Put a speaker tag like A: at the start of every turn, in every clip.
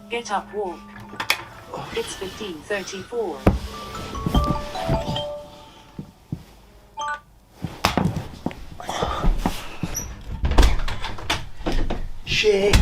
A: Get up, walk. It's 15:34.
B: Shit.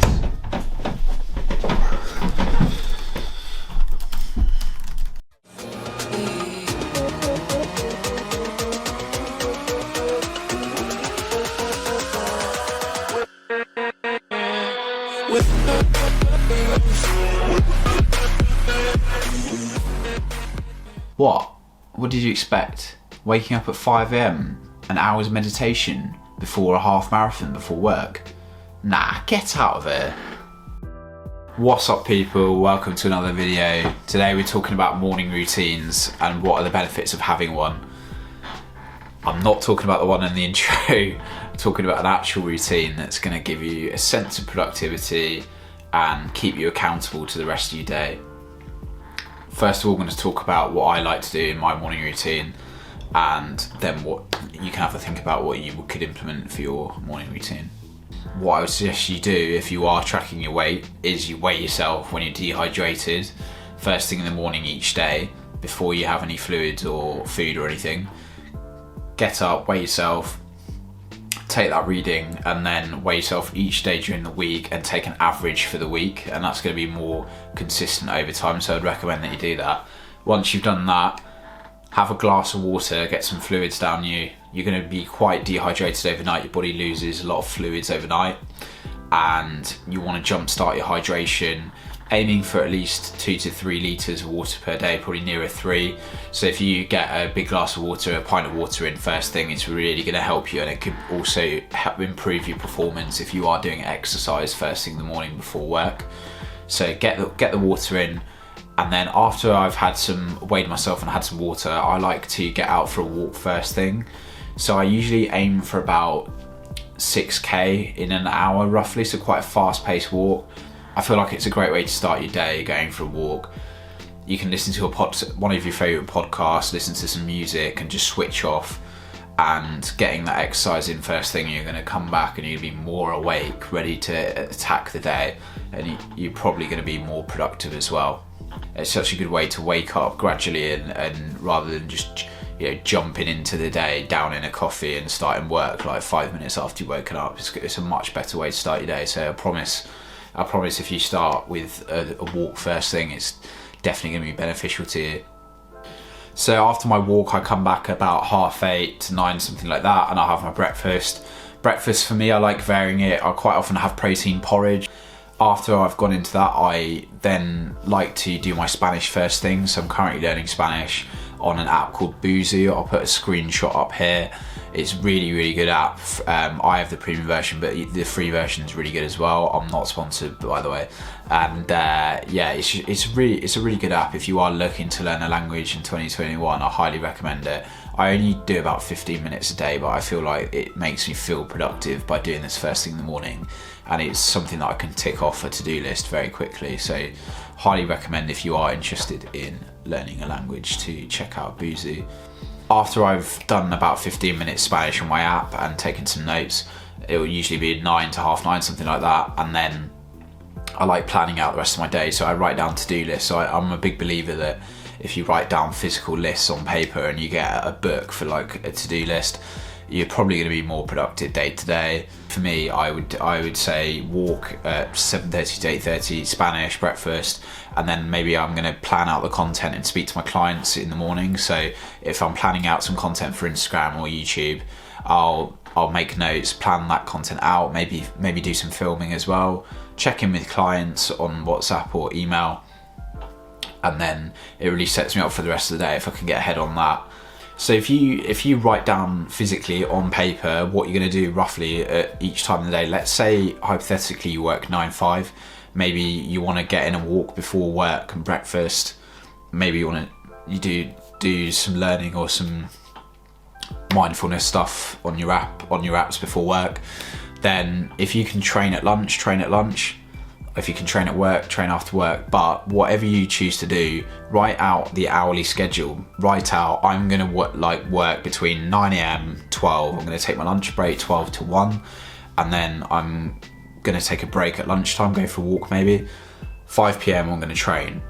C: What did you expect? Waking up at 5 AM, an hour's meditation before a half marathon before work? Nah, get out of here. What's up people, welcome to another video. Today we're talking about morning routines and what are the benefits of having one. I'm not talking about the one in the intro, I'm talking about an actual routine that's going to give you a sense of productivity and keep you accountable to the rest of your day. First of all, I'm going to talk about what I like to do in my morning routine, and then what you can have to think about what you could implement for your morning routine. What I would suggest you do if you are tracking your weight is you weigh yourself when you're dehydrated first thing in the morning each day before you have any fluids or food or anything. Get up, weigh yourself, take that reading, and then weigh yourself each day during the week and take an average for the week, and that's going to be more consistent over time, so I'd recommend that you do that. Once you've done that, have a glass of water, get some fluids down you. You're going to be quite dehydrated overnight, your body loses a lot of fluids overnight, and you want to jumpstart your hydration, aiming for at least 2 to 3 litres of water per day, probably nearer 3. So if you get a big glass of water, a pint of water in first thing, it's really going to help you, and it could also help improve your performance if you are doing exercise first thing in the morning before work. So get the water in, and then after I've weighed myself and had some water, I like to get out for a walk first thing. So I usually aim for about 6k in an hour roughly, so quite a fast-paced walk. I feel like it's a great way to start your day, going for a walk. You can listen to one of your favourite podcasts, listen to some music and just switch off, and getting that exercise in first thing, you're going to come back and you'll be more awake, ready to attack the day, and you're probably going to be more productive as well. It's such a good way to wake up gradually and rather than just jumping into the day, down in a coffee and starting work like 5 minutes after you've woken up. It's a much better way to start your day, so I promise if you start with a walk first thing, it's definitely going to be beneficial to you. So after my walk, I come back about 8:30 to 9, something like that, and I'll have my breakfast. Breakfast for me, I like varying it. I quite often have protein porridge. After I've gone into that, I then like to do my Spanish first thing. So I'm currently learning Spanish on an app called Buzu. I'll put a screenshot up here. It's really good app. I have the premium version, but the free version is really good as well. I'm not sponsored, by the way. And yeah, it's a really good app. If you are looking to learn a language in 2021, I highly recommend it. I only do about 15 minutes a day, but I feel like it makes me feel productive by doing this first thing in the morning, and it's something that I can tick off a to-do list very quickly. So highly recommend if you are interested in learning a language to check out Buzu. After I've done about 15 minutes Spanish on my app and taken some notes, it will usually be 9 to 9:30, something like that, and then I like planning out the rest of my day, so I write down to-do lists. So I'm a big believer that if you write down physical lists on paper and you get a book for like a to-do list, you're probably going to be more productive day to day. For me, I would say walk at 7:30 to 8:30, Spanish, breakfast, and then maybe I'm going to plan out the content and speak to my clients in the morning. So if I'm planning out some content for Instagram or YouTube, I'll make notes, plan that content out, maybe do some filming as well, check in with clients on WhatsApp or email, and then it really sets me up for the rest of the day if I can get ahead on that. So if you write down physically on paper what you're going to do roughly at each time of the day, let's say hypothetically you work 9-5, maybe you want to get in a walk before work and breakfast, maybe you do some learning or some mindfulness stuff on your apps before work. Then if you can train at lunch. If you can train at work, train after work. But whatever you choose to do, write out the hourly schedule. Write out, I'm going to work between 9 AM, 12. I'm going to take my lunch break 12 to 1, and then I'm going to take a break at lunchtime, go for a walk maybe. 5 p.m. I'm going to train,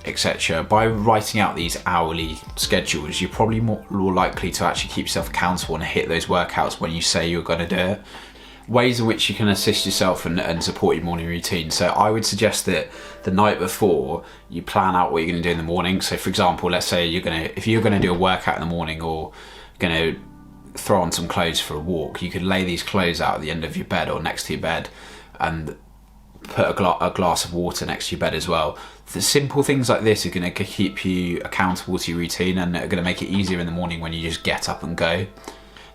C: etc. By writing out these hourly schedules, you're probably more likely to actually keep yourself accountable and hit those workouts when you say you're going to do it. Ways in which you can assist yourself and support your morning routine. So I would suggest that the night before you plan out what you're going to do in the morning. So for example, let's say if you're going to do a workout in the morning or going to throw on some clothes for a walk, you could lay these clothes out at the end of your bed or next to your bed and put a glass of water next to your bed as well. The simple things like this are going to keep you accountable to your routine and are going to make it easier in the morning when you just get up and go.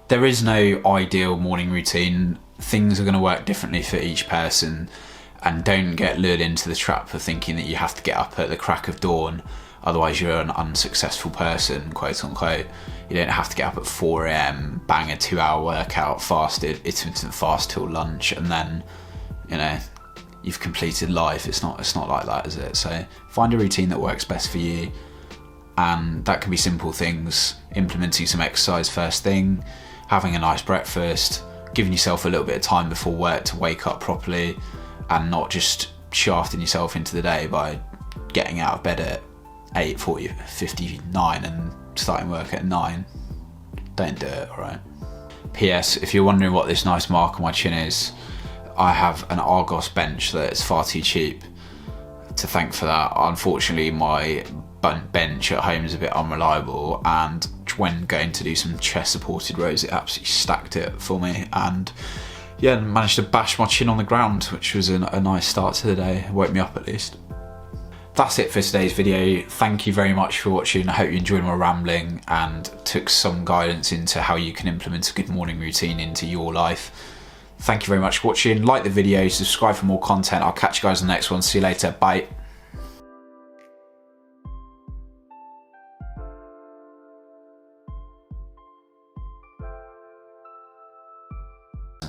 C: There is no ideal morning routine. Things are going to work differently for each person, and don't get lured into the trap of thinking that you have to get up at the crack of dawn, otherwise you're an unsuccessful person, quote unquote. You don't have to get up at 4 a.m, bang a 2-hour workout, fasted, intermittent fast till lunch, and then, you know, you've completed life. It's not like that, is it? So find a routine that works best for you, and that can be simple things: implementing some exercise first thing, having a nice breakfast, giving yourself a little bit of time before work to wake up properly, and not just shafting yourself into the day by getting out of bed at 8:59 and starting work at 9. Don't do it, alright? P.S. If you're wondering what this nice mark on my chin is, I have an Argos bench that's far too cheap to thank for that. Unfortunately, my bench at home is a bit unreliable, and when going to do some chest supported rows, it absolutely stacked it for me, and yeah, managed to bash my chin on the ground, which was a nice start to the day. It woke me up at least. That's it for today's video. Thank you very much for watching. I hope you enjoyed my rambling and took some guidance into how you can implement a good morning routine into your life. Thank you very much for watching. Like the video, subscribe for more content. I'll catch you guys on the next one. See you later. Bye.